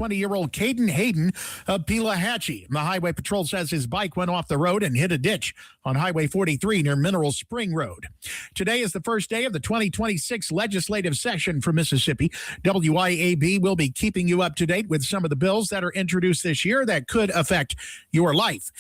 20-year-old Caden Hayden of Pelahatchie. The Highway Patrol says his bike went off the road and hit a ditch on Highway 43 near Mineral Spring Road. Today is the first day of the 2026 legislative session for Mississippi. WIAB will be keeping you up to date with some of the bills that are introduced this year that could affect your life.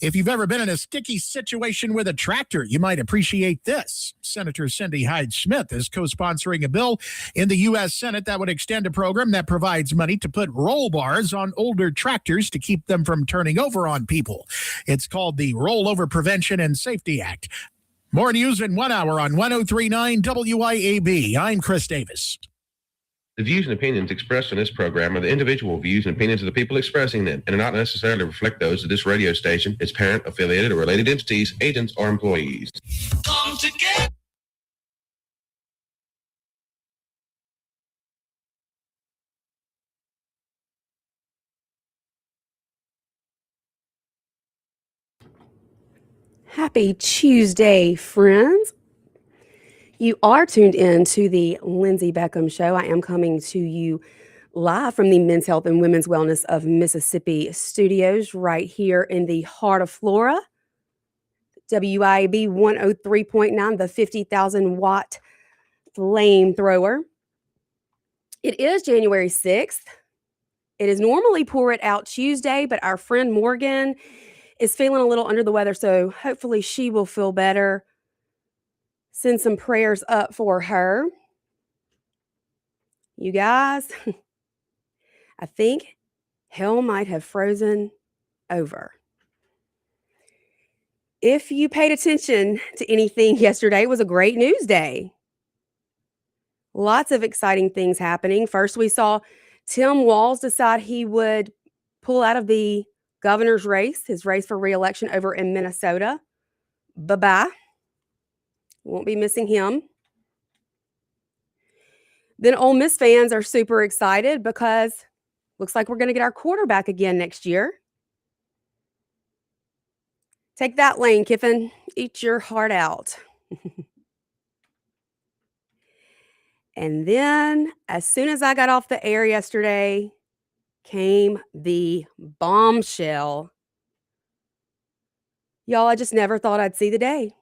If you've ever been in a sticky situation with a tractor, you might appreciate this. Senator Cindy Hyde-Smith is co-sponsoring a bill in the U.S. Senate that would extend a program that provides money to put roll bars on older tractors to keep them from turning over on people. It's called the Rollover Prevention and Safety Act. More news in 1 hour on 103.9 WIAB. I'm Chris Davis. The views and opinions expressed on this program are the individual views and opinions of the people expressing them and do not necessarily reflect those of this radio station, its parent, affiliated, or related entities, agents, or employees. Come together. Happy Tuesday, friends. You are tuned in to the Lindsay Beckham Show. I am coming to you live from the Men's Health and Women's Wellness of Mississippi studios right here in the heart of Flora. WIAB 103.9, the 50,000 watt flamethrower. It is January 6th. It is normally Pour It Out Tuesday, but our friend Morgan is feeling a little under the weather, so hopefully she will feel better. Send some prayers up for her. You guys, I think hell might have frozen over. If you paid attention to anything yesterday, it was a great news day. Lots of exciting things happening. First, we saw Tim Walz decide he would pull out of the governor's race, his race for re-election over in Minnesota. Bye-bye. Won't be missing him. Then Ole Miss fans are super excited because looks like we're going to get our quarterback again next year. Take that, Lane Kiffin. Eat your heart out. And then as soon as I got off the air yesterday, came the bombshell. Y'all, I just never thought I'd see the day.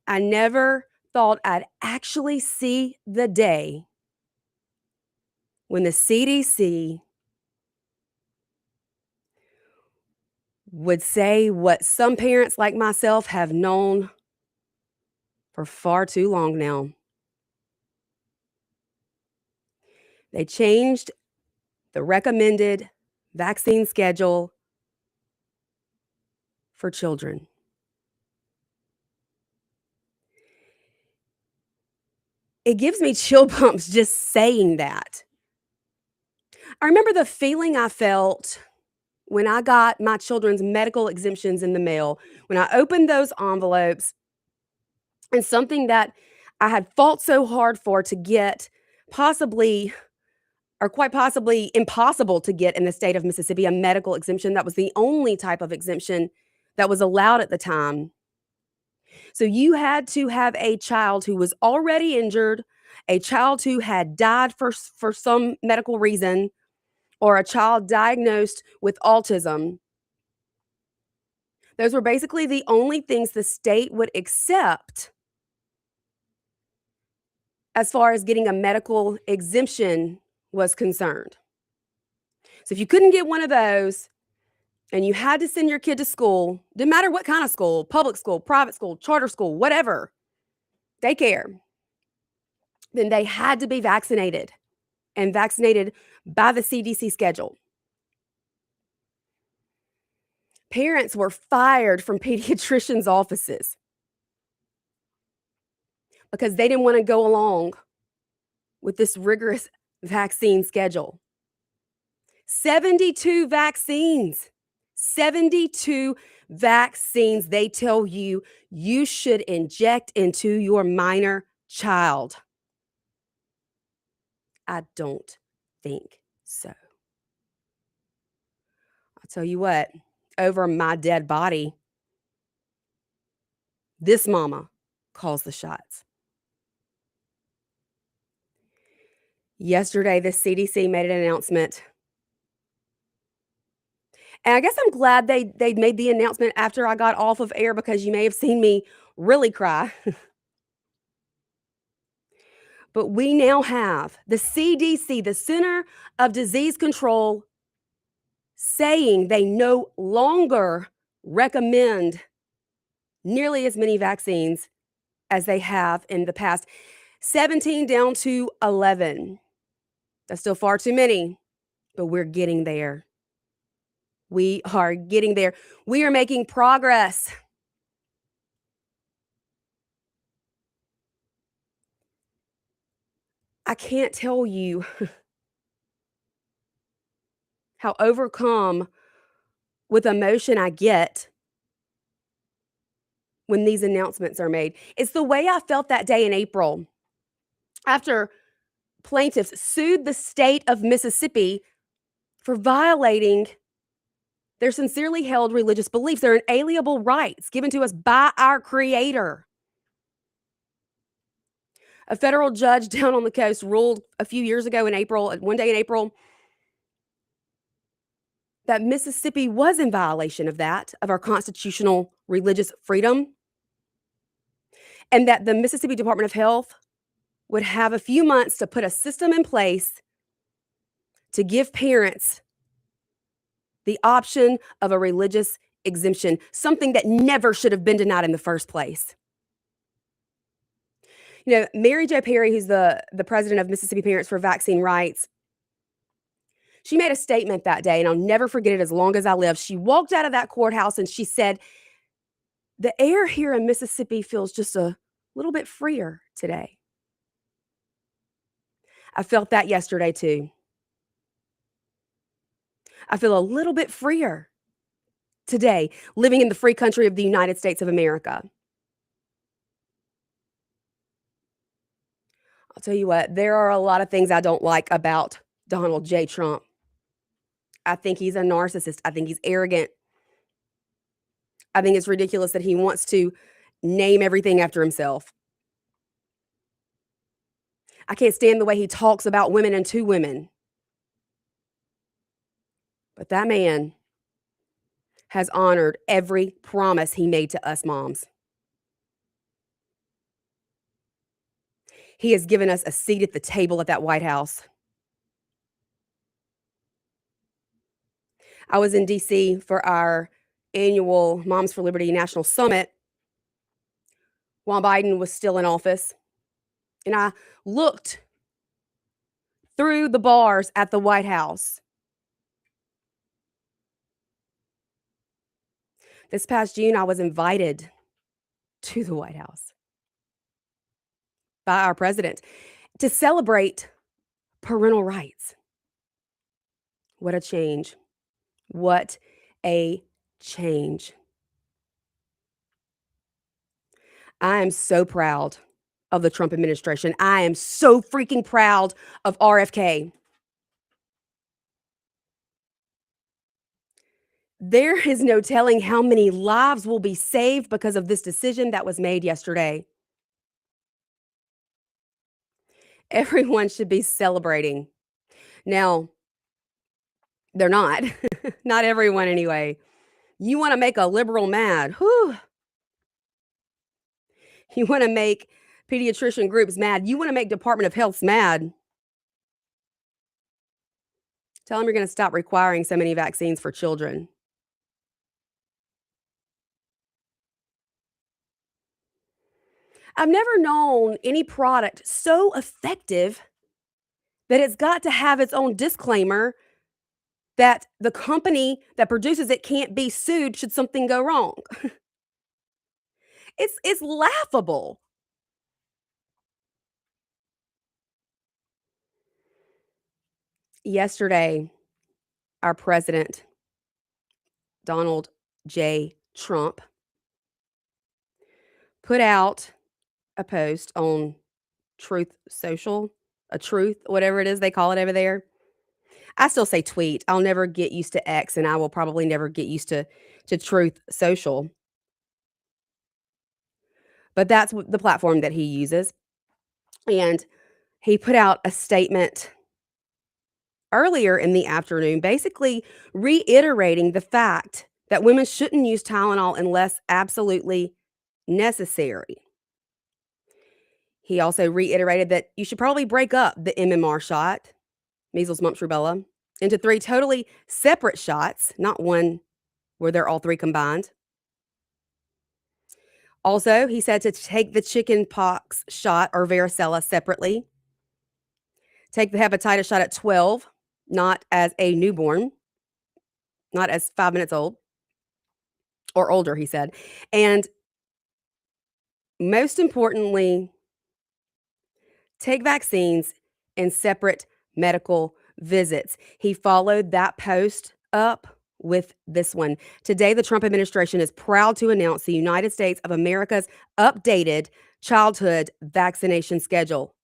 I never thought I'd actually see the day when the CDC would say what some parents like myself have known for far too long now. They changed the recommended vaccine schedule for children. It gives me chill bumps just saying that. I remember the feeling I felt when I got my children's medical exemptions in the mail, when I opened those envelopes, and something that I had fought so hard for to get, possibly, or quite possibly impossible to get in the state of Mississippi, a medical exemption. That was the only type of exemption that was allowed at the time. So you had to have a child who was already injured, a child who had died for some medical reason, or a child diagnosed with autism. Those were basically the only things the state would accept as far as getting a medical exemption was concerned. So if you couldn't get one of those, and you had to send your kid to school, didn't matter what kind of school, public school, private school, charter school, whatever, daycare, then they had to be vaccinated and vaccinated by the CDC schedule. Parents were fired from pediatricians' offices because they didn't want to go along with this rigorous vaccine schedule. 72 vaccines. 72 vaccines they tell you you should inject into your minor child. I don't think so. I'll tell you what, over my dead body, this mama calls the shots. Yesterday, the CDC made an announcement. And I guess I'm glad they made the announcement after I got off of air because you may have seen me really cry. But we now have the CDC, the Center of Disease Control, saying they no longer recommend nearly as many vaccines as they have in the past. 17 down to 11. That's still far too many, but we're getting there. We are getting there. We are making progress. I can't tell you how overcome with emotion I get when these announcements are made. It's the way I felt that day in April after plaintiffs sued the state of Mississippi for violating their sincerely held religious beliefs, their inalienable rights given to us by our Creator. A federal judge down on the coast ruled a few years ago in April, one day in April, that Mississippi was in violation of that, of our constitutional religious freedom, and that the Mississippi Department of Health would have a few months to put a system in place to give parents the option of a religious exemption, something that never should have been denied in the first place. You know, Mary Jo Perry, who's the president of Mississippi Parents for Vaccine Rights, she made a statement that day, and I'll never forget it as long as I live. She walked out of that courthouse and she said, "The air here in Mississippi feels just a little bit freer today." I felt that yesterday too. I feel a little bit freer today, living in the free country of the United States of America. I'll tell you what, there are a lot of things I don't like about Donald J. Trump. I think he's a narcissist. I think he's arrogant. I think it's ridiculous that he wants to name everything after himself. I can't stand the way he talks about women and to women. But that man has honored every promise he made to us moms. He has given us a seat at the table at that White House. I was in DC for our annual Moms for Liberty National Summit while Biden was still in office. And I looked through the bars at the White House. This past June, I was invited to the White House by our president to celebrate parental rights. What a change. What a change. I am so proud of the Trump administration. I am so freaking proud of RFK. There is no telling how many lives will be saved because of this decision that was made yesterday. Everyone should be celebrating. Now, they're not. Not everyone, anyway. You want to make a liberal mad. Whew. You want to make pediatrician groups mad. You want to make Department of Health mad. Tell them you're going to stop requiring so many vaccines for children. I've never known any product so effective that it's got to have its own disclaimer that the company that produces it can't be sued should something go wrong. It's laughable. Yesterday, our president, Donald J. Trump, put out a post on Truth Social, a truth, whatever it is they call it over there. I still say tweet. I'll never get used to X, and I will probably never get used to Truth Social. But that's the platform that he uses. And He put out a statement earlier in the afternoon, basically reiterating the fact that women shouldn't use Tylenol unless absolutely necessary. He also reiterated that you should probably break up the MMR shot, measles, mumps, rubella, into 3 totally separate shots, not one where they're all 3 combined. Also, he said to take the chicken pox shot or varicella separately. Take the hepatitis shot at 12, not as a newborn, not as 5 minutes old or older, he said. And most importantly, take vaccines in separate medical visits. He followed that post up with this one. Today, the Trump administration is proud to announce the United States of America's updated childhood vaccination schedule.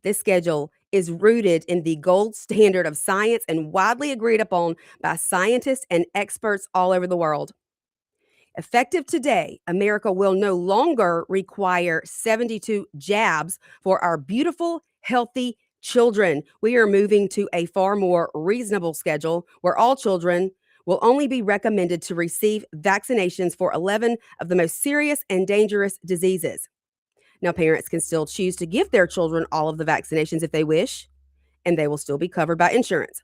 This schedule is rooted in the gold standard of science and widely agreed upon by scientists and experts all over the world. Effective today, America will no longer require 72 jabs for our beautiful, healthy children. We are moving to a far more reasonable schedule where all children will only be recommended to receive vaccinations for 11 of the most serious and dangerous diseases. Now, parents can still choose to give their children all of the vaccinations if they wish, and they will still be covered by insurance.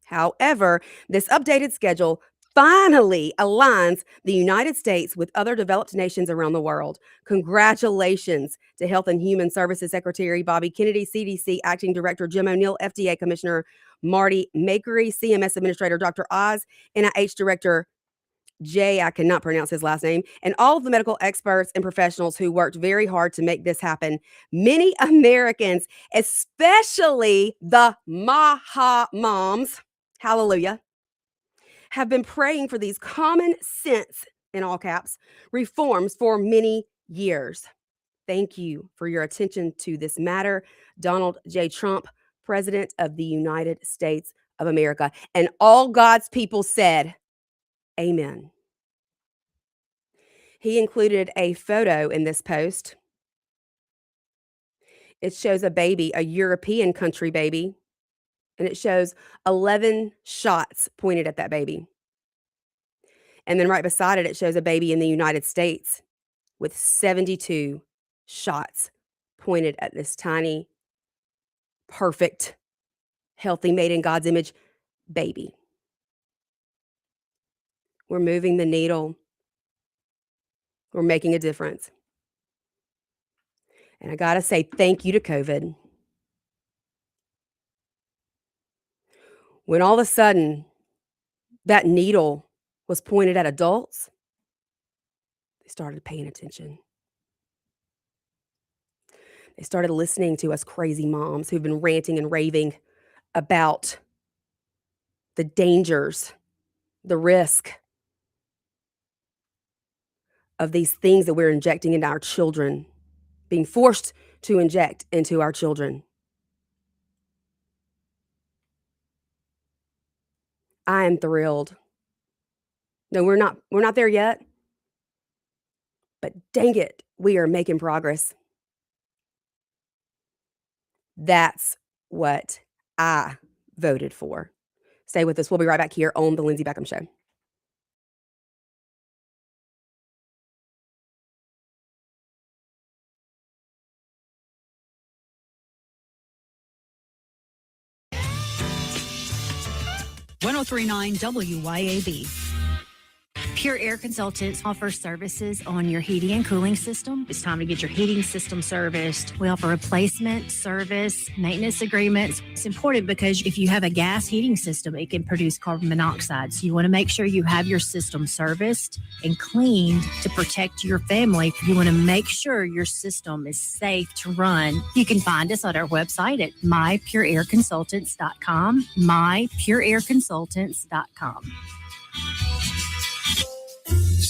However, this updated schedule finally aligns the United States with other developed nations around the world. Congratulations to Health and Human Services Secretary Bobby Kennedy, CDC Acting Director Jim O'Neill, FDA Commissioner Marty Makary, CMS Administrator Dr. Oz, NIH Director I cannot pronounce his last name, and all of the medical experts and professionals who worked very hard to make this happen. Many Americans, especially the Maha moms, hallelujah, have been praying for these common sense, in all caps, reforms for many years. Thank you for your attention to this matter. Donald J. Trump, President of the United States of America. And all God's people said, Amen. He included a photo in this post. It shows a baby, a European country baby, and it shows 11 shots pointed at that baby. And then right beside it, it shows a baby in the United States with 72 shots pointed at this tiny, perfect, healthy, made in God's image baby. We're moving the needle. We're making a difference. And I got to say thank you to COVID. When all of a sudden that needle was pointed at adults, they started paying attention. They started listening to us crazy moms who've been ranting and raving about the dangers, the risk of these things that we're injecting into our children, being forced to inject into our children. I am thrilled. No, we're not there yet. But dang it, we are making progress. That's what I voted for. Stay with us. We'll be right back here on The Lindsay Beckham Show. .1039 WYAB. Pure Air Consultants offers services on your heating and cooling system. It's time to get your heating system serviced. We offer replacement, service, maintenance agreements. It's important because if you have a gas heating system, it can produce carbon monoxide. So you want to make sure you have your system serviced and cleaned to protect your family. You want to make sure your system is safe to run. You can find us on our website at mypureairconsultants.com, mypureairconsultants.com.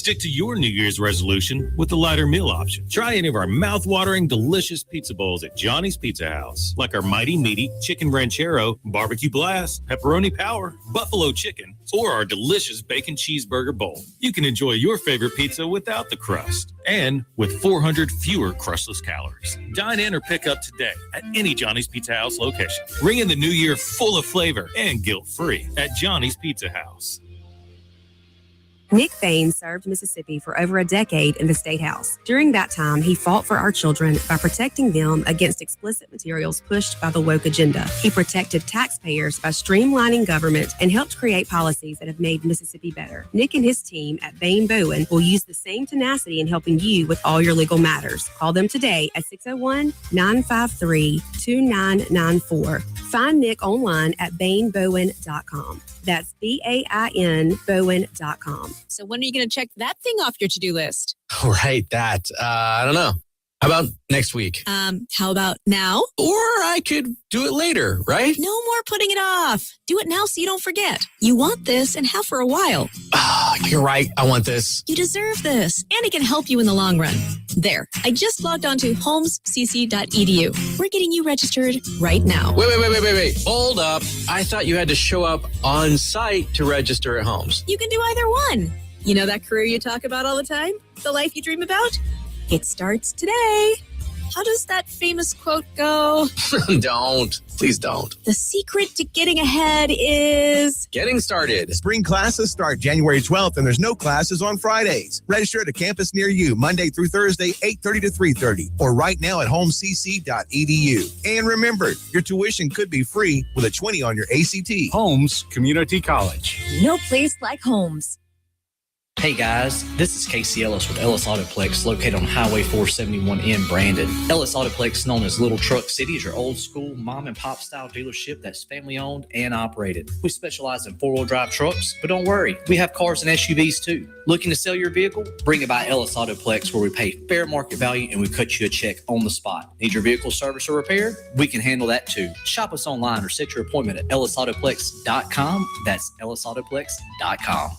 Stick to your New Year's resolution with the lighter meal option. Try any of our mouth-watering, delicious pizza bowls at Johnny's Pizza House, like our mighty meaty chicken ranchero, barbecue blast, pepperoni power, buffalo chicken, or our delicious bacon cheeseburger bowl. You can enjoy your favorite pizza without the crust and with 400 fewer crustless calories. Dine in or pick up today at any Johnny's Pizza House location. Ring in the new year full of flavor and guilt-free at Johnny's Pizza House. Nick Bain served Mississippi for over a decade in the State House. During that time, he fought for our children by protecting them against explicit materials pushed by the woke agenda. He protected taxpayers by streamlining government and helped create policies that have made Mississippi better. Nick and his team at Bain Bowen will use the same tenacity in helping you with all your legal matters. Call them today at 601-953-2994. Find Nick online at bainbowen.com. That's BAIN Bowen.com. So when are you going to check that thing off your to-do list? Right, that. I don't know. How about next week? How about now? Or I could do it later, right? No more putting it off. Do it now so you don't forget. You want this and have for a while. You're right. I want this. You deserve this, and it can help you in the long run. There, I just logged on to homescc.edu. We're getting you registered right now. Wait. Hold up. I thought you had to show up on site to register at Homes. You can do either one. You know that career you talk about all the time? The life you dream about? It starts today. How does that famous quote go? Don't. Please don't. The secret to getting ahead is getting started. Spring classes start January 12th, and there's no classes on Fridays. Register at a campus near you Monday through Thursday, 8:30 to 3:30, or right now at homecc.edu. And remember, your tuition could be free with a 20 on your ACT. Holmes Community College. no place like Homes. Hey guys, this is Casey Ellis with Ellis Autoplex, located on Highway 471 in Brandon. Ellis Autoplex, known as Little Truck City, is your old school mom and pop style dealership that's family owned and operated. We specialize in 4-wheel drive trucks, but don't worry, we have cars and SUVs too. Looking to sell your vehicle? Bring it by Ellis Autoplex, where we pay fair market value and we cut you a check on the spot. Need your vehicle service or repair? We can handle that too. Shop us online or set your appointment at ellisautoplex.com. That's ellisautoplex.com.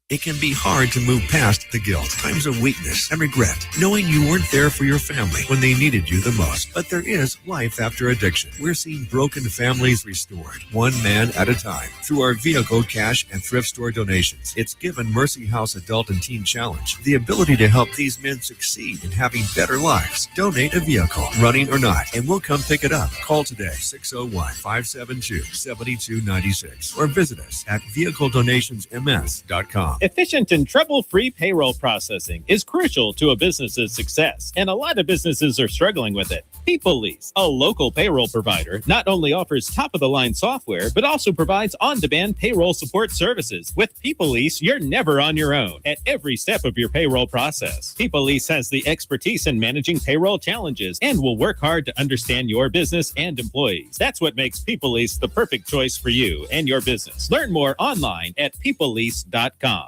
It can be hard to move past the guilt, times of weakness, and regret, knowing you weren't there for your family when they needed you the most. But there is life after addiction. We're seeing broken families restored, one man at a time, through our vehicle, cash, and thrift store donations. It's given Mercy House Adult and Teen Challenge the ability to help these men succeed in having better lives. Donate a vehicle, running or not, and we'll come pick it up. Call today, 601-572-7296, or visit us at vehicledonationsms.com. Efficient and trouble-free payroll processing is crucial to a business's success, and a lot of businesses are struggling with it. People Lease, a local payroll provider, not only offers top-of-the-line software, but also provides on-demand payroll support services. With People Lease, you're never on your own at every step of your payroll process. People Lease has the expertise in managing payroll challenges and will work hard to understand your business and employees. That's what makes People Lease the perfect choice for you and your business. Learn more online at peoplelease.com.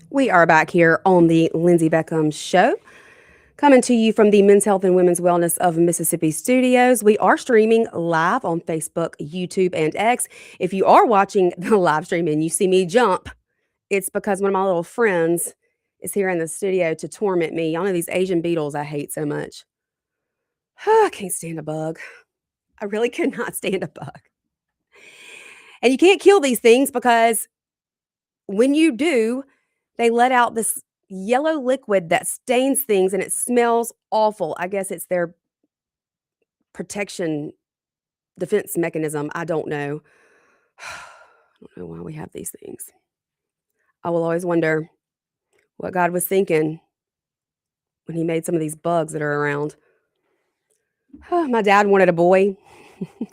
We are back here on the Lindsay Beckham Show, coming to you from the Men's Health and Women's Wellness of Mississippi studios. We are streaming live on Facebook, YouTube, and X. If you are watching the live stream and you see me jump, it's because one of my little friends is here in the studio to torment me. Y'all know these Asian beetles I hate so much. I can't stand a bug. I really cannot stand a bug. And you can't kill these things because when you do, they let out this yellow liquid that stains things and it smells awful. I guess it's their protection defense mechanism. I don't know. I don't know why we have these things. I will always wonder what God was thinking when he made some of these bugs that are around. My dad wanted a boy,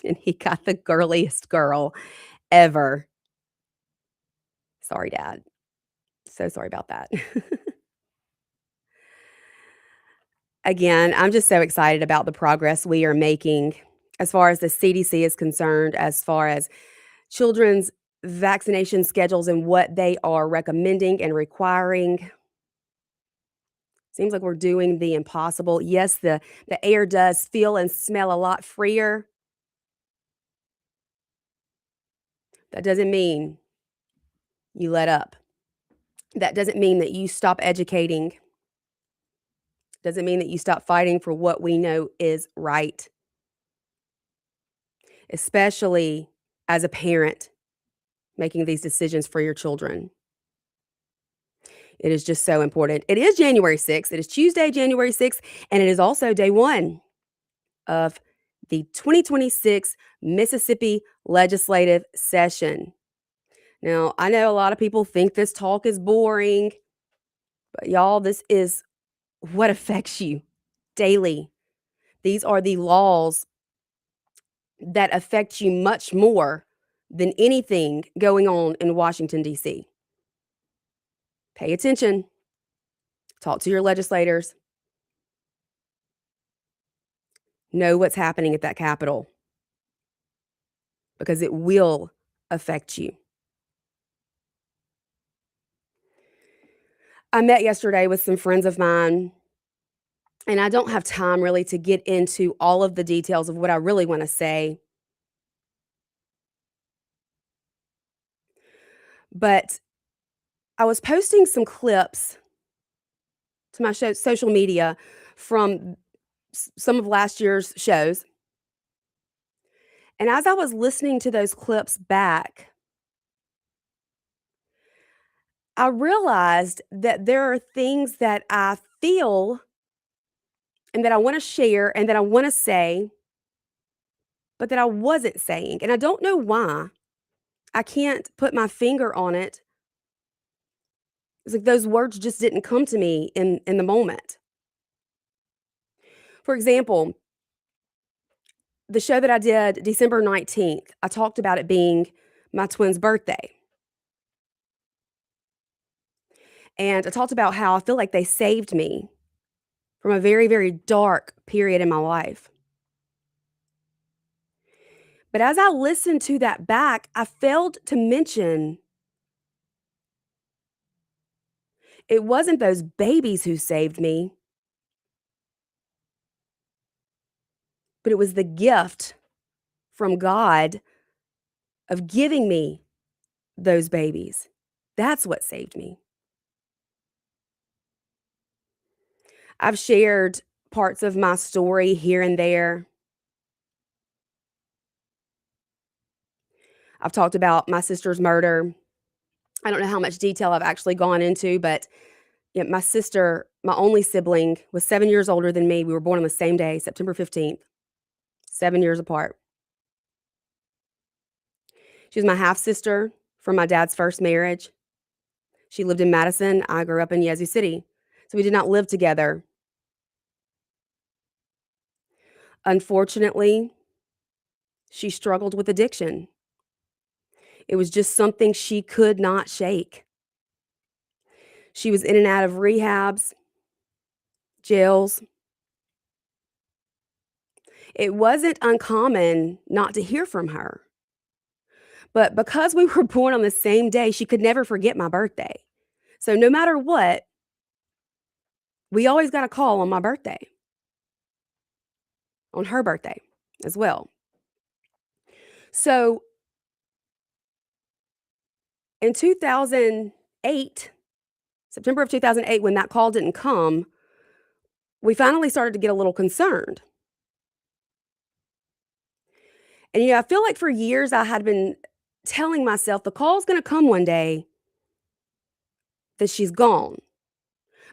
and he got the girliest girl ever. Sorry, Dad. So sorry about that. Again, I'm just so excited about the progress we are making as far as the CDC is concerned, as far as children's vaccination schedules and what they are recommending and requiring. Seems like we're doing the impossible. Yes, the air does feel and smell a lot freer. That doesn't mean you let up. That doesn't mean that you stop educating. Doesn't mean that you stop fighting for what we know is right. Especially as a parent making these decisions for your children. It is just so important. It is January 6th. It is Tuesday, January 6th, and it is also day one of the 2026 Mississippi legislative session. Now, I know a lot of people think this talk is boring, but y'all, this is what affects you daily. These are the laws that affect you much more than anything going on in Washington, D.C. Pay attention. Talk to your legislators. Know what's happening at that Capitol because it will affect you. I met yesterday with some friends of mine, and I don't have time really to get into all of the details of what I really want to say. But I was posting some clips to my social media from some of last year's shows. And as I was listening to those clips back, I realized that there are things that I feel and that I want to share and that I want to say, but that I wasn't saying. And I don't know why. I can't put my finger on it. It's like those words just didn't come to me in the moment. For example, the show that I did December 19th, I talked about it being my twin's birthday. And I talked about how I feel like they saved me from a very, very dark period in my life. But as I listened to that back, I failed to mention it wasn't those babies who saved me, but it was the gift from God of giving me those babies. That's what saved me. I've shared parts of my story here and there. I've talked about my sister's murder. I don't know how much detail I've actually gone into, but my sister, my only sibling, was 7 years older than me. We were born on the same day, September 15th, 7 years apart. She was my half-sister from my dad's first marriage. She lived in Madison. I grew up in Yazoo City. So we did not live together. Unfortunately, she struggled with addiction. It was just something she could not shake. She was in and out of rehabs, jails. It wasn't uncommon not to hear from her. But because we were born on the same day, she could never forget my birthday. So no matter what, we always got a call on my birthday, on her birthday as well. So in 2008, September of 2008, when that call didn't come, we finally started to get a little concerned. And, I feel like for years I had been telling myself the call's going to come one day that she's gone.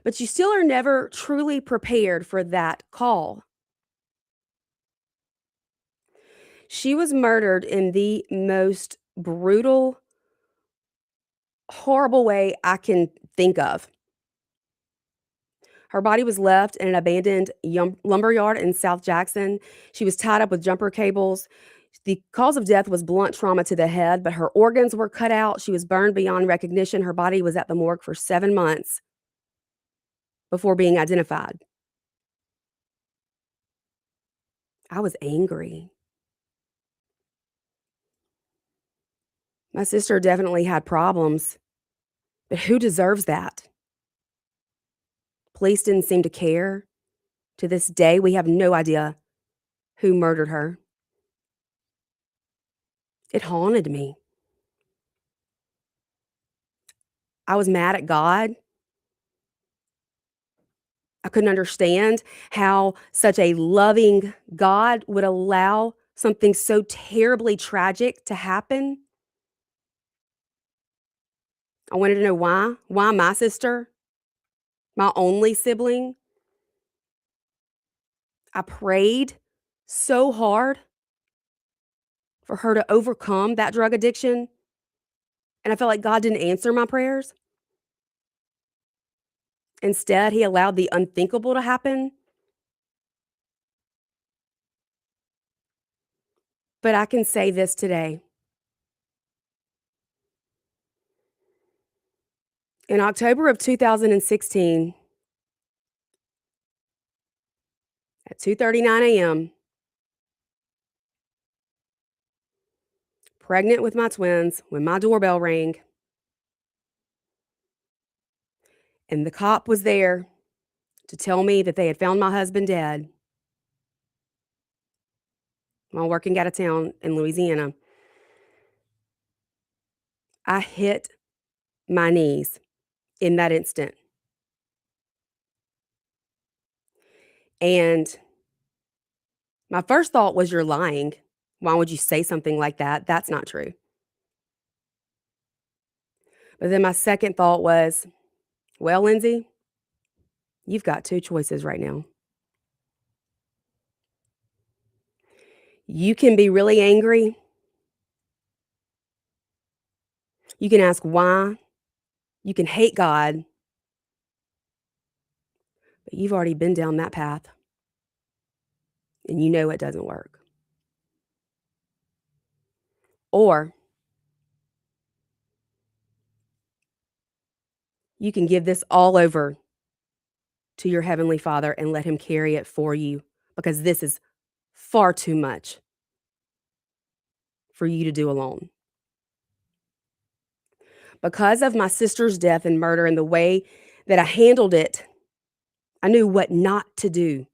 But you still are never truly prepared for that call. She was murdered in the most brutal, horrible way I can think of. Her body was left in an abandoned lumberyard in South Jackson. She was tied up with jumper cables. The cause of death was blunt trauma to the head, but her organs were cut out. She was burned beyond recognition. Her body was at the morgue for 7 months before being identified. I was angry. My sister definitely had problems, but who deserves that? Police didn't seem to care. To this day, we have no idea who murdered her. It haunted me. I was mad at God. I couldn't understand how such a loving God would allow something so terribly tragic to happen. I wanted to know why. Why my sister? My only sibling? I prayed so hard for her to overcome that drug addiction, and I felt like God didn't answer my prayers. Instead, He allowed the unthinkable to happen. But I can say this today. In October of 2016, at 2:39 a.m., pregnant with my twins, when my doorbell rang, and the cop was there to tell me that they had found my husband dead while working out of town in Louisiana, I hit my knees in that instant. And my first thought was, you're lying. Why would you say something like that? That's not true. But then my second thought was, well, Lindsay, you've got two choices right now. You can be really angry. You can ask why. You can hate God. But you've already been down that path. And you know it doesn't work. Or you can give this all over to your Heavenly Father and let Him carry it for you, because this is far too much for you to do alone. Because of my sister's death and murder and the way that I handled it, I knew what not to do.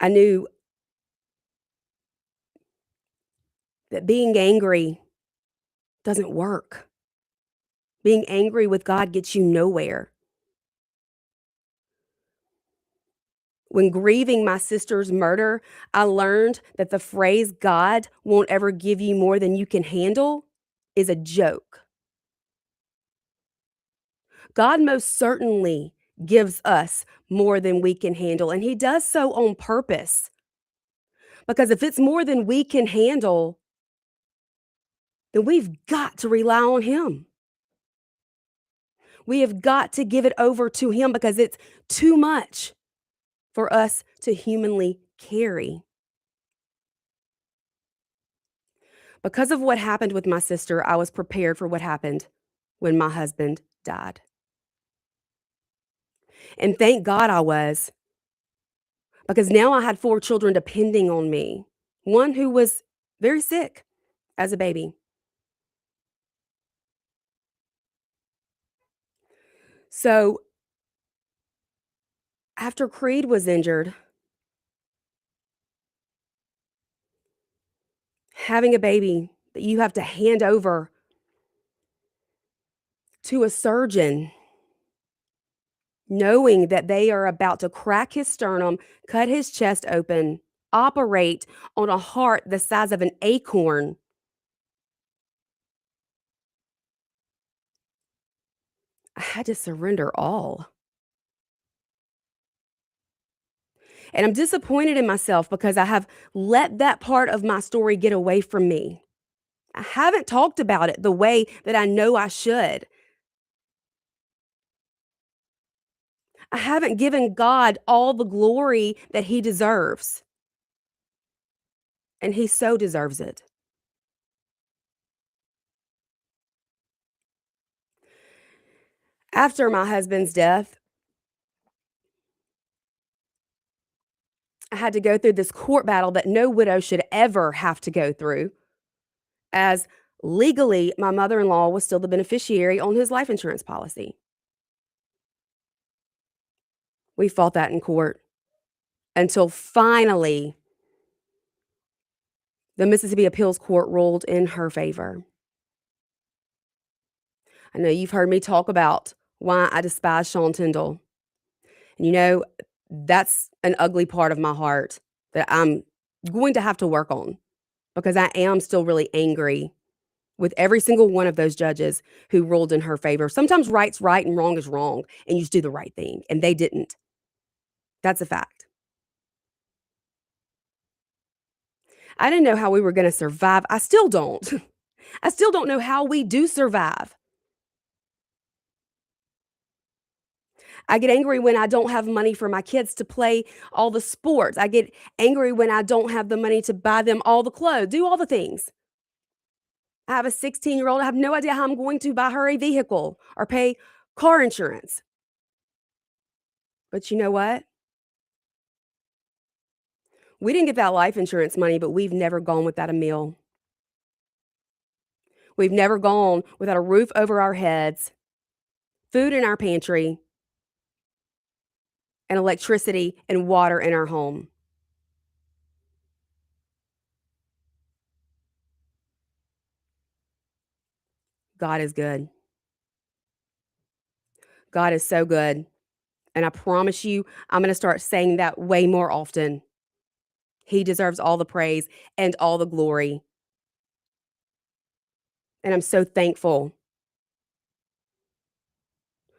I knew that being angry doesn't work. Being angry with God gets you nowhere. When grieving my sister's murder, I learned that the phrase, God won't ever give you more than you can handle, is a joke. God most certainly gives us more than we can handle, and He does so on purpose. Because if it's more than we can handle, then we've got to rely on Him. We have got to give it over to Him, because it's too much for us to humanly carry. Because of what happened with my sister, I was prepared for what happened when my husband died. And thank God I was, because now I had 4 children depending on me. One who was very sick as a baby. So after Creed was injured, having a baby that you have to hand over to a surgeon, knowing that they are about to crack his sternum, cut his chest open, operate on a heart the size of an acorn. I had to surrender all. And I'm disappointed in myself because I have let that part of my story get away from me. I haven't talked about it the way that I know I should. I haven't given God all the glory that He deserves. And He so deserves it. After my husband's death, I had to go through this court battle that no widow should ever have to go through, as Legally, my mother-in-law was still the beneficiary on his life insurance policy. We fought that in court until finally the Mississippi Appeals Court ruled in her favor. I know you've heard me talk about why I despise Sean Tyndall. And that's an ugly part of my heart that I'm going to have to work on, because I am still really angry with every single one of those judges who ruled in her favor. Sometimes right's right and wrong is wrong, and you just do the right thing, and they didn't. That's a fact. I didn't know how we were going to survive. I still don't. I still don't know how we do survive. I get angry when I don't have money for my kids to play all the sports. I get angry when I don't have the money to buy them all the clothes, do all the things. I have a 16-year-old. I have no idea how I'm going to buy her a vehicle or pay car insurance. But you know what? We didn't get that life insurance money, but we've never gone without a meal. We've never gone without a roof over our heads, food in our pantry, and electricity and water in our home. God is good. God is so good. And I promise you, I'm going to start saying that way more often. He deserves all the praise and all the glory. And I'm so thankful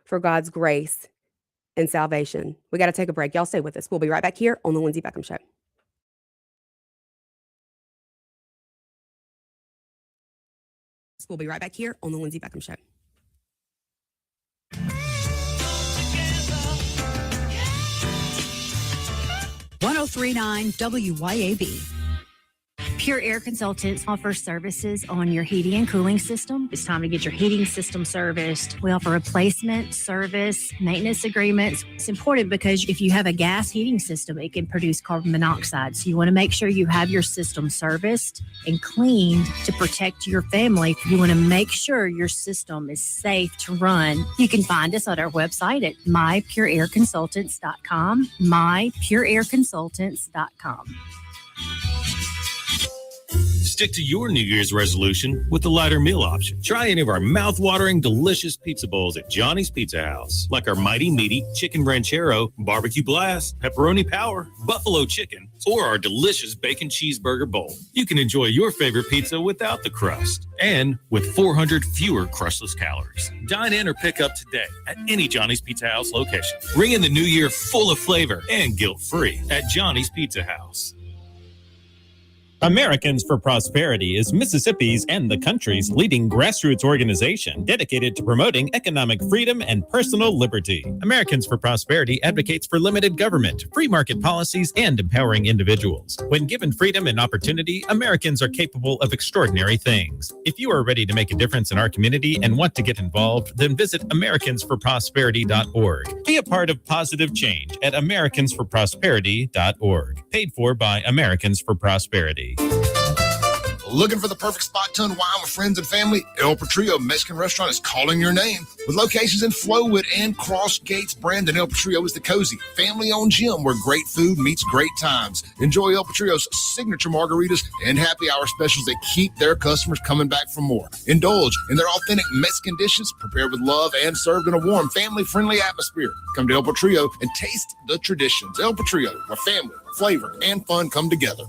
for God's grace and salvation. We got to take a break. Y'all stay with us. We'll be right back here on The Lindsay Beckham Show. We'll be right back here on The Lindsay Beckham Show. .1039 WYAB. Pure Air Consultants offers services on your heating and cooling system. It's time to get your heating system serviced. We offer replacement, service, maintenance agreements. It's important because if you have a gas heating system, it can produce carbon monoxide. So you want to make sure you have your system serviced and cleaned to protect your family. You want to make sure your system is safe to run. You can find us at our website at mypureairconsultants.com, mypureairconsultants.com. Stick to your New Year's resolution with the lighter meal option. Try any of our mouth-watering, delicious pizza bowls at Johnny's Pizza House, like our mighty meaty chicken ranchero, barbecue blast, pepperoni power, buffalo chicken, or our delicious bacon cheeseburger bowl. You can enjoy your favorite pizza without the crust and with 400 fewer crustless calories. Dine in or pick up today at any Johnny's Pizza House location. Ring in the new year full of flavor and guilt-free at Johnny's Pizza House. Americans for Prosperity is Mississippi's and the country's leading grassroots organization dedicated to promoting economic freedom and personal liberty. Americans for Prosperity advocates for limited government, free market policies, and empowering individuals. When given freedom and opportunity, Americans are capable of extraordinary things. If you are ready to make a difference in our community and want to get involved, then visit americansforprosperity.org. Be a part of positive change at americansforprosperity.org. Paid for by Americans for Prosperity. Looking for the perfect spot to unwind with friends and family? El Patrio Mexican Restaurant is calling your name. With locations in Flowood and Cross Gates, Brandon, El Patrio is the cozy, family-owned gym where great food meets great times. Enjoy El Patrio's signature margaritas and happy hour specials that keep their customers coming back for more. Indulge in their authentic Mexican dishes prepared with love and served in a warm, family-friendly atmosphere. Come to El Patrio and taste the traditions. El Patrio, where family, flavor, and fun come together.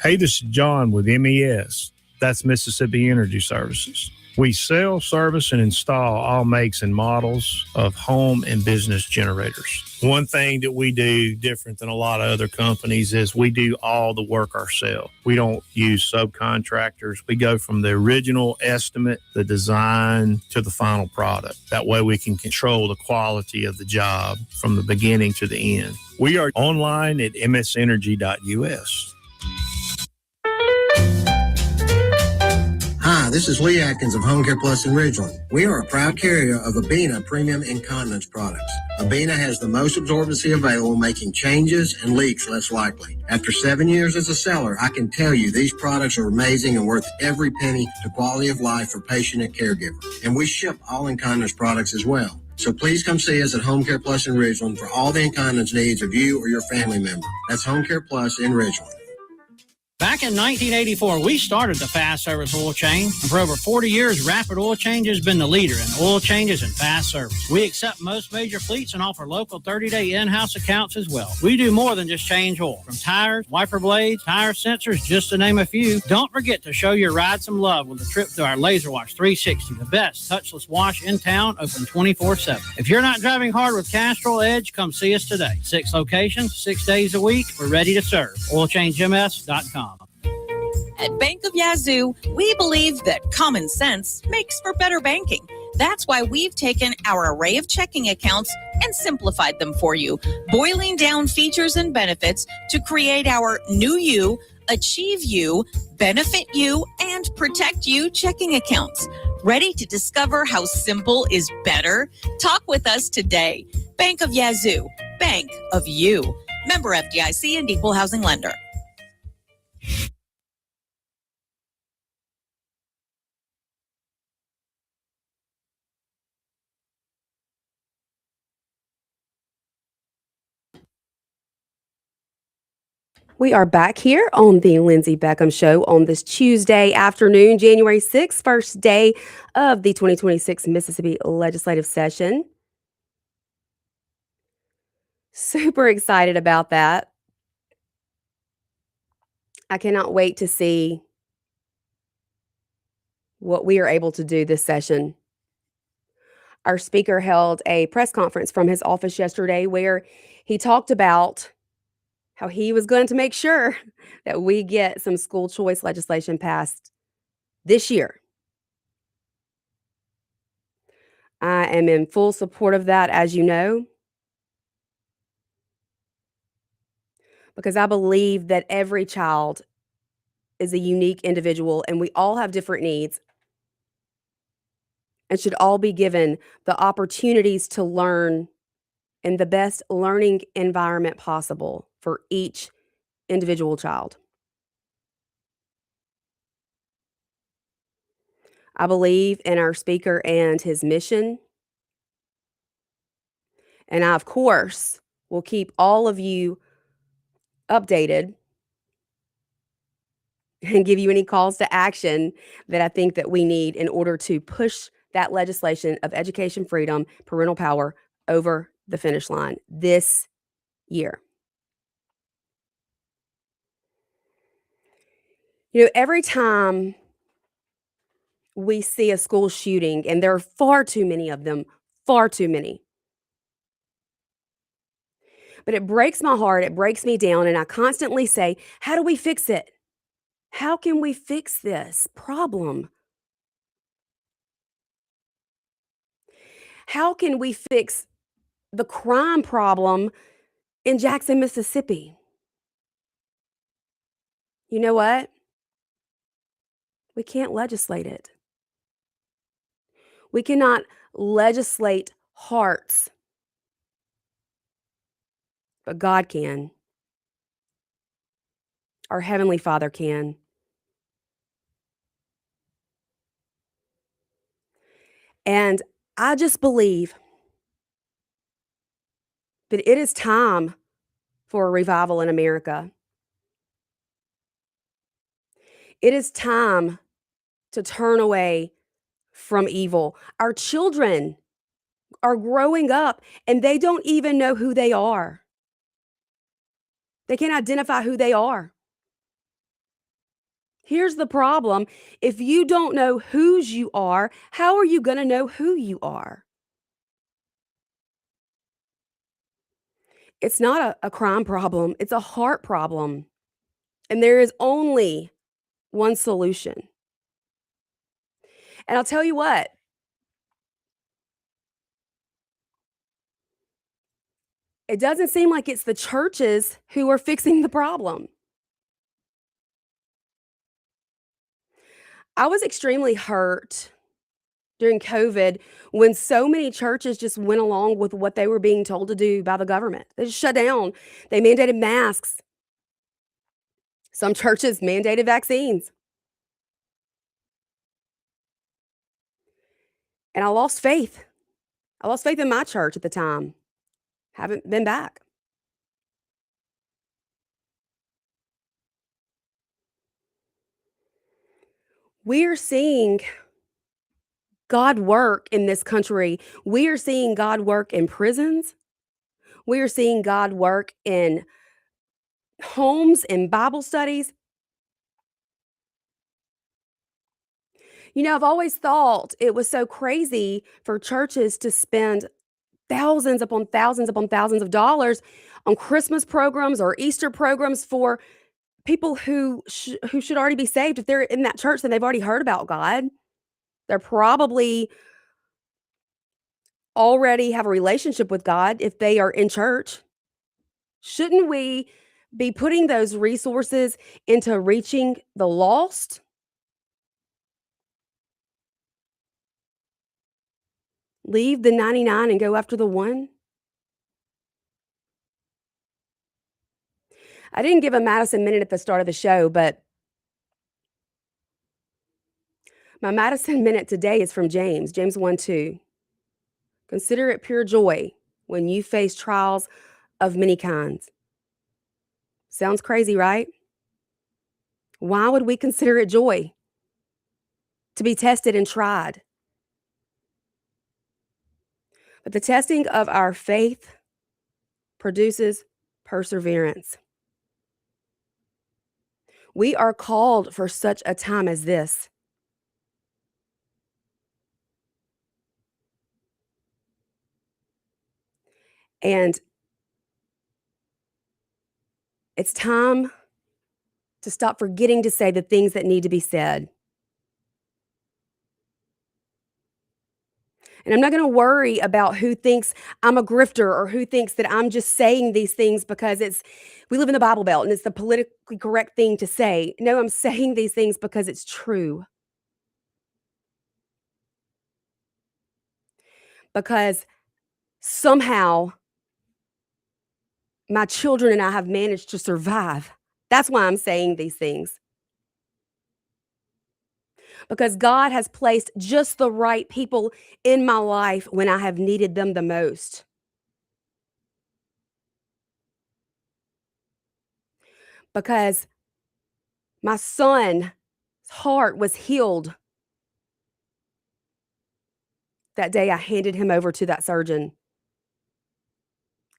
Hey, this is John with MES. That's Mississippi Energy Services. We sell, service, and install all makes and models of home and business generators. One thing that we do different than a lot of other companies is we do all the work ourselves. We don't use subcontractors. We go from the original estimate, the design, to the final product. That way we can control the quality of the job from the beginning to the end. We are online at msenergy.us. Hi, this is Lee Atkins of Home Care Plus in Ridgeland. We are a proud carrier of Abena Premium Incontinence products. Abena has the most absorbency available, making changes and leaks less likely. After 7 years as a seller, I can tell you these products are amazing and worth every penny to quality of life for patient and caregiver. And we ship all incontinence products as well. So please come see us at Home Care Plus in Ridgeland for all the incontinence needs of you or your family member. That's Home Care Plus in Ridgeland. Back in 1984, we started the fast service oil change, and for over 40 years, Rapid Oil Change has been the leader in oil changes and fast service. We accept most major fleets and offer local 30-day in-house accounts as well. We do more than just change oil. From tires, wiper blades, tire sensors, just to name a few. Don't forget to show your ride some love with a trip to our Laser Wash 360, the best touchless wash in town, open 24/7. If you're not driving hard with Castrol Edge, come see us today. 6 locations, 6 days a week. We're ready to serve. OilChangeMS.com. At Bank of Yazoo, we believe that common sense makes for better banking. That's why we've taken our array of checking accounts and simplified them for you, boiling down features and benefits to create our New You, Achieve You, Benefit You, and Protect You checking accounts. Ready to discover how simple is better? Talk with us today. Bank of Yazoo, Bank of You. Member FDIC and Equal Housing Lender. We are back here on the Lindsay Beckham Show on this Tuesday afternoon, January 6th, first day of the 2026 Mississippi legislative session. Super excited about that. I cannot wait to see what we are able to do this session. Our speaker held a press conference from his office yesterday where he talked about how he was going to make sure that we get some school choice legislation passed this year. I am in full support of that, as you know, because I believe that every child is a unique individual and we all have different needs and should all be given the opportunities to learn in the best learning environment possible for each individual child. I believe in our speaker and his mission. And I, of course, will keep all of you updated and give you any calls to action that I think that we need in order to push that legislation of education freedom, parental power over the finish line this year. You know, every time we see a school shooting, and there are far too many of them, far too many. But it breaks my heart, it breaks me down, and I constantly say, how do we fix it? How can we fix this problem? How can we fix the crime problem in Jackson, Mississippi? You know what? We can't legislate it. We cannot legislate hearts, but God can. Our Heavenly Father can. And I just believe that it is time for a revival in America. It is time to turn away from evil. Our children are growing up and they don't even know who they are. They can't identify who they are. Here's the problem. If you don't know whose you are, how are you going to know who you are? It's not a crime problem. It's a heart problem. And there is only one solution. And I'll tell you what, it doesn't seem like it's the churches who are fixing the problem. I was extremely hurt during COVID when so many churches just went along with what they were being told to do by the government. They just shut down. They mandated masks. Some churches mandated vaccines. And I lost faith. I lost faith in my church at the time. Haven't been back. We are seeing God work in this country. We are seeing God work in prisons. We are seeing God work in homes and Bible studies. You know, I've always thought it was so crazy for churches to spend thousands upon thousands upon thousands of dollars on Christmas programs or Easter programs for people who should already be saved. If they're in that church, then they've already heard about God. They're probably already have a relationship with God if they are in church. Shouldn't we be putting those resources into reaching the lost? Leave the 99 and go after the one? I didn't give a Madison Minute at the start of the show, but my Madison Minute today is from James 1:2. Consider it pure joy when you face trials of many kinds. Sounds crazy, right? Why would we consider it joy? To be tested and tried. But the testing of our faith produces perseverance. We are called for such a time as this. And it's time to stop forgetting to say the things that need to be said. And I'm not going to worry about who thinks I'm a grifter or who thinks that I'm just saying these things because we live in the Bible Belt and it's the politically correct thing to say. No, I'm saying these things because it's true. Because somehow my children and I have managed to survive. That's why I'm saying these things. Because God has placed just the right people in my life when I have needed them the most. Because my son's heart was healed that day I handed him over to that surgeon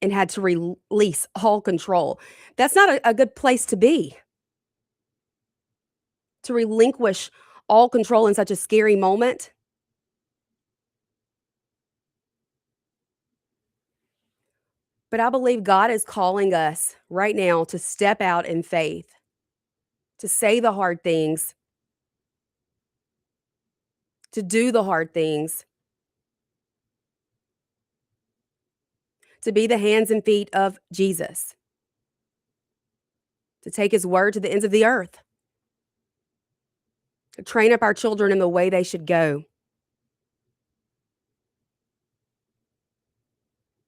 and had to release all control. That's not a good place to be. To relinquish all control in such a scary moment. But I believe God is calling us right now to step out in faith, to say the hard things, to do the hard things, to be the hands and feet of Jesus, to take his word to the ends of the earth, to train up our children in the way they should go.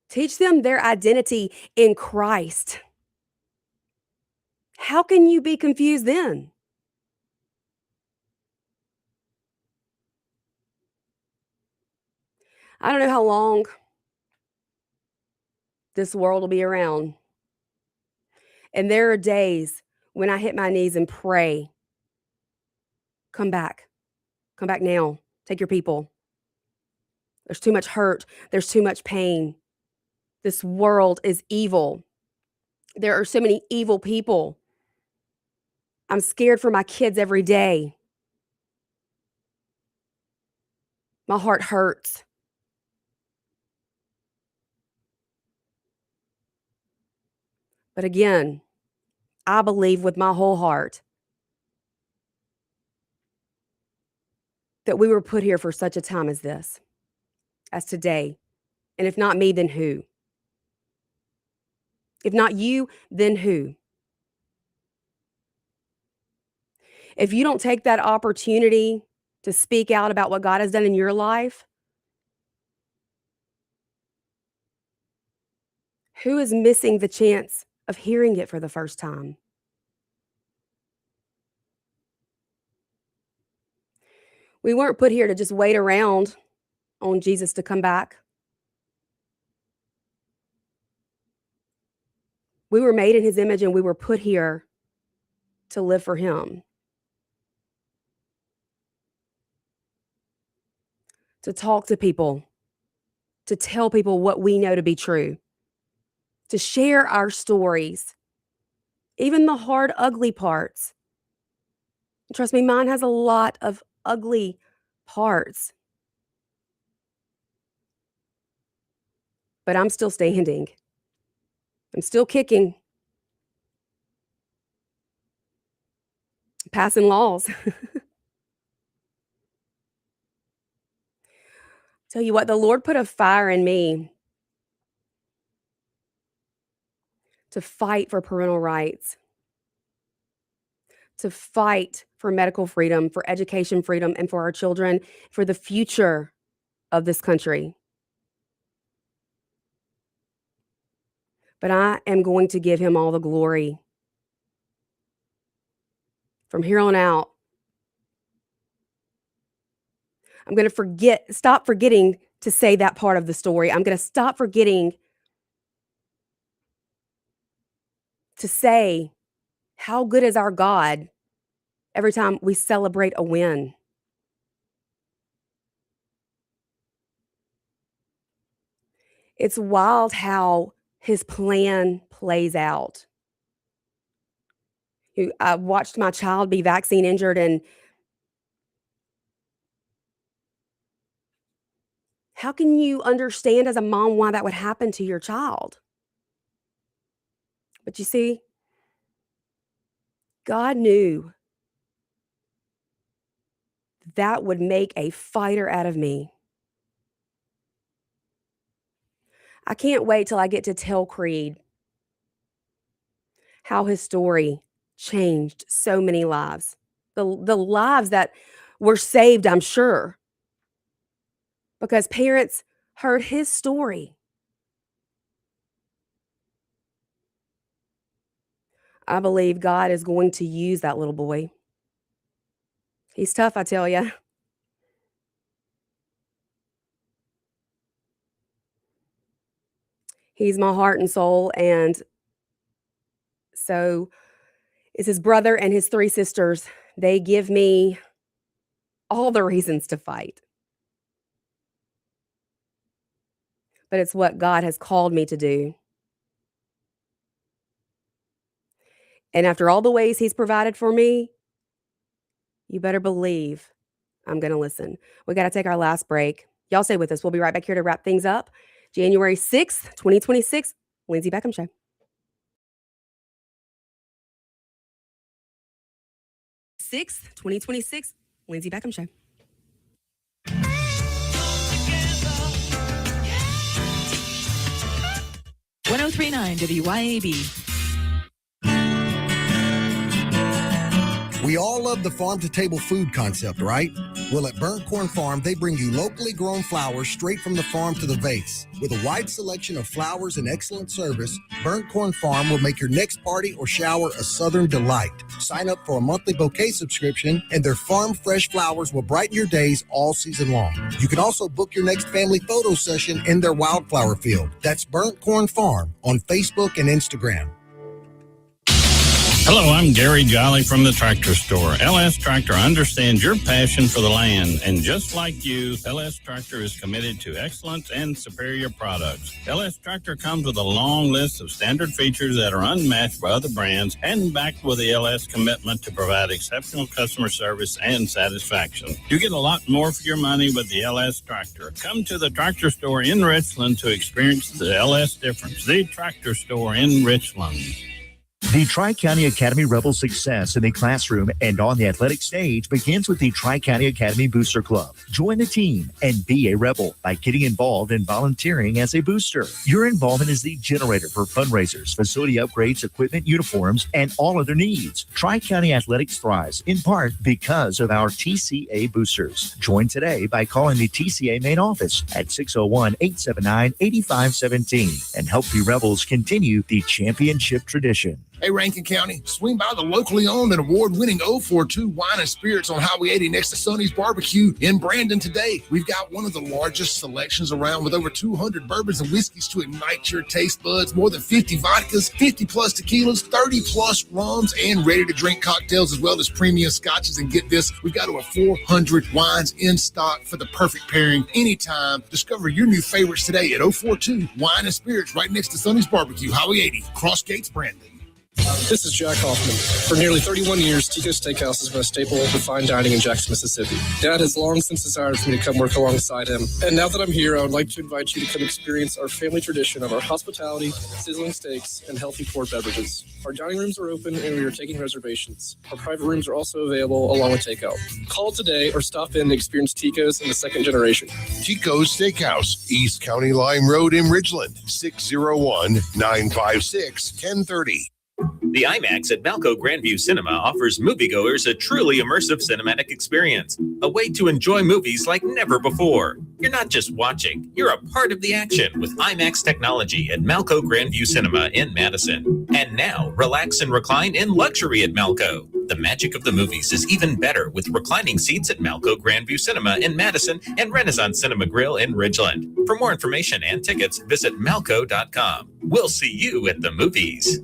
Teach them their identity in Christ. How can you be confused then? I don't know how long this world will be around. And there are days when I hit my knees and pray, come back. Come back now. Take your people. There's too much hurt. There's too much pain. This world is evil. There are so many evil people. I'm scared for my kids every day. My heart hurts. But again, I believe with my whole heart that we were put here for such a time as this, as today. And if not me, then who? If not you, then who? If you don't take that opportunity to speak out about what God has done in your life, who is missing the chance of hearing it for the first time? We weren't put here to just wait around on Jesus to come back. We were made in his image and we were put here to live for him. To talk to people, to tell people what we know to be true, to share our stories, even the hard, ugly parts. Trust me, mine has a lot of ugly parts. But I'm still standing. I'm still kicking, passing laws. Tell you what, the Lord put a fire in me to fight for parental rights, to fight for medical freedom, for education freedom, and for our children, for the future of this country. But I am going to give him all the glory. From here on out, I'm going to stop forgetting to say that part of the story. I'm going to stop forgetting to say how good is our God every time we celebrate a win. It's wild how his plan plays out. I watched my child be vaccine injured, and how can you understand as a mom why that would happen to your child? But you see, God knew that would make a fighter out of me. I can't wait till I get to tell Creed how his story changed so many lives. The lives that were saved, I'm sure, because parents heard his story. I believe God is going to use that little boy. He's tough, I tell you. He's my heart and soul, and so is his brother and his 3 sisters. They give me all the reasons to fight. But it's what God has called me to do. And after all the ways he's provided for me, you better believe I'm going to listen. We got to take our last break. Y'all stay with us. We'll be right back here to wrap things up. January 6th, 2026, Lindsay Beckham Show. #6th, 2026, Lindsay Beckham Show. .1039 WYAB. We all love the farm-to-table food concept, right? Well, at Burnt Corn Farm, they bring you locally grown flowers straight from the farm to the vase. With a wide selection of flowers and excellent service, Burnt Corn Farm will make your next party or shower a southern delight. Sign up for a monthly bouquet subscription, and their farm-fresh flowers will brighten your days all season long. You can also book your next family photo session in their wildflower field. That's Burnt Corn Farm on Facebook and Instagram. Hello, I'm Gary Jolly from the Tractor Store. LS Tractor understands your passion for the land, and just like you, LS Tractor is committed to excellence and superior products. LS Tractor comes with a long list of standard features that are unmatched by other brands and backed with the LS commitment to provide exceptional customer service and satisfaction. You get a lot more for your money with the LS Tractor. Come to the Tractor Store in Richland to experience the LS difference. The Tractor Store in Richland. The Tri-County Academy Rebels' success in the classroom and on the athletic stage begins with the Tri-County Academy Booster Club. Join the team and be a Rebel by getting involved and volunteering as a booster. Your involvement is the generator for fundraisers, facility upgrades, equipment, uniforms, and all other needs. Tri-County Athletics thrives in part because of our TCA boosters. Join today by calling the TCA main office at 601-879-8517 and help the Rebels continue the championship tradition. Hey, Rankin County, swing by the locally owned and award-winning 042 Wine and Spirits on Highway 80 next to Sonny's Barbecue in Brandon today. We've got one of the largest selections around with over 200 bourbons and whiskeys to ignite your taste buds, more than 50 vodkas, 50-plus tequilas, 30-plus rums, and ready-to-drink cocktails, as well as premium scotches. And get this, we've got over 400 wines in stock for the perfect pairing anytime. Discover your new favorites today at 042 Wine and Spirits right next to Sonny's Barbecue, Highway 80, Cross Gates, Brandon. This is Jack Hoffman. For nearly 31 years, Tico's Steakhouse has been a staple of fine dining in Jackson, Mississippi. Dad has long since desired for me to come work alongside him. And now that I'm here, I would like to invite you to come experience our family tradition of our hospitality, sizzling steaks, and healthy poured beverages. Our dining rooms are open and we are taking reservations. Our private rooms are also available along with takeout. Call today or stop in to experience Tico's in the second generation. Tico's Steakhouse, East County Line Road in Ridgeland, 601-956-1030. The IMAX at Malco Grandview Cinema offers moviegoers a truly immersive cinematic experience, a way to enjoy movies like never before. You're not just watching, you're a part of the action with IMAX technology at Malco Grandview Cinema in Madison. And now, relax and recline in luxury at Malco. The magic of the movies is even better with reclining seats at Malco Grandview Cinema in Madison and Renaissance Cinema Grill in Ridgeland. For more information and tickets, visit malco.com. We'll see you at the movies.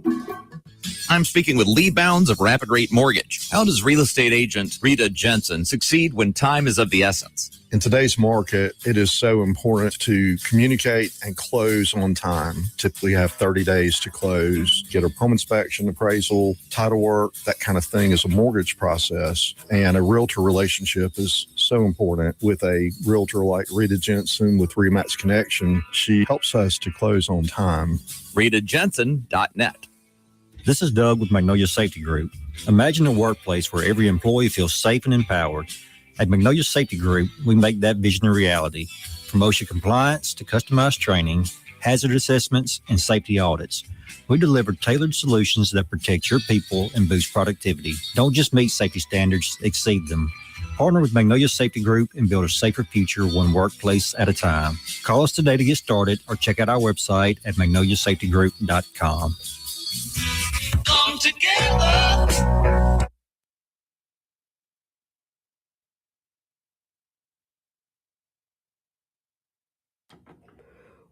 I'm speaking with Lee Bounds of Rapid Rate Mortgage. How does real estate agent Rita Jensen succeed when time is of the essence? In today's market, it is so important to communicate and close on time. Typically have 30 days to close, get a home inspection, appraisal, title work, that kind of thing is a mortgage process. And a realtor relationship is so important. With a realtor like Rita Jensen with Remax Connection, she helps us to close on time. RitaJensen.net. This is Doug with Magnolia Safety Group. Imagine a workplace where every employee feels safe and empowered. At Magnolia Safety Group, we make that vision a reality. From OSHA compliance to customized training, hazard assessments, and safety audits, we deliver tailored solutions that protect your people and boost productivity. Don't just meet safety standards, exceed them. Partner with Magnolia Safety Group and build a safer future one workplace at a time. Call us today to get started or check out our website at magnoliasafetygroup.com. Come together.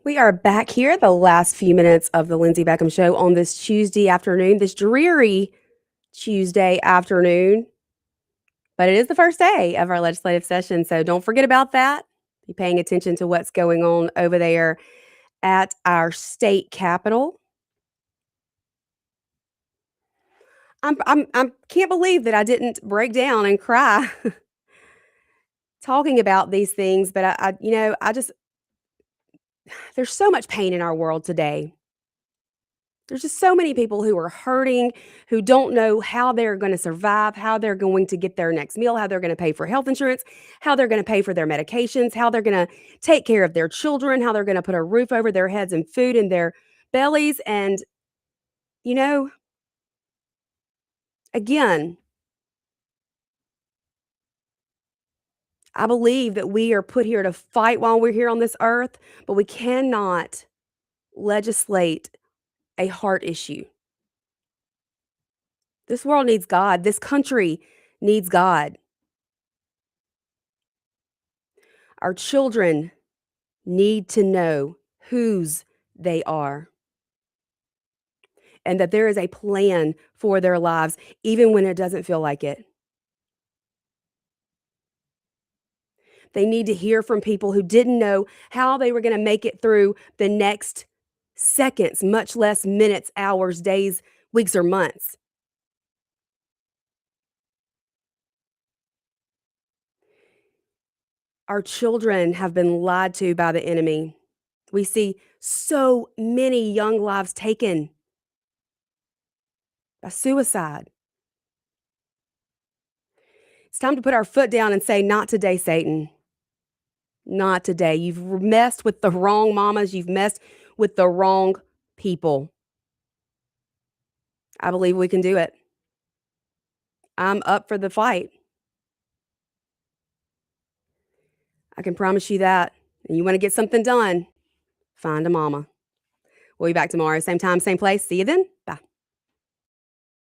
We are back here, the last few minutes of the Lindsay Beckham Show on this Tuesday afternoon, this dreary Tuesday afternoon. But it is the first day of our legislative session, so don't forget about that. Be paying attention to what's going on over there at our state capitol. I can't believe that I didn't break down and cry talking about these things, but I just there's so much pain in our world today. There's just so many people who are hurting, who don't know how they're going to survive, how they're going to get their next meal, how they're going to pay for health insurance, how they're going to pay for their medications, how they're going to take care of their children, how they're going to put a roof over their heads and food in their bellies. And, again, I believe that we are put here to fight while we're here on this earth, but we cannot legislate a heart issue. This world needs God. This country needs God. Our children need to know whose they are and that there is a plan for their lives, even when it doesn't feel like it. They need to hear from people who didn't know how they were going to make it through the next seconds, much less minutes, hours, days, weeks, or months. Our children have been lied to by the enemy. We see so many young lives taken. by suicide. It's time to put our foot down and say, not today, Satan. Not today. You've messed with the wrong mamas. You've messed with the wrong people. I believe we can do it. I'm up for the fight. I can promise you that. And you want to get something done, find a mama. We'll be back tomorrow, same time, same place. See you then.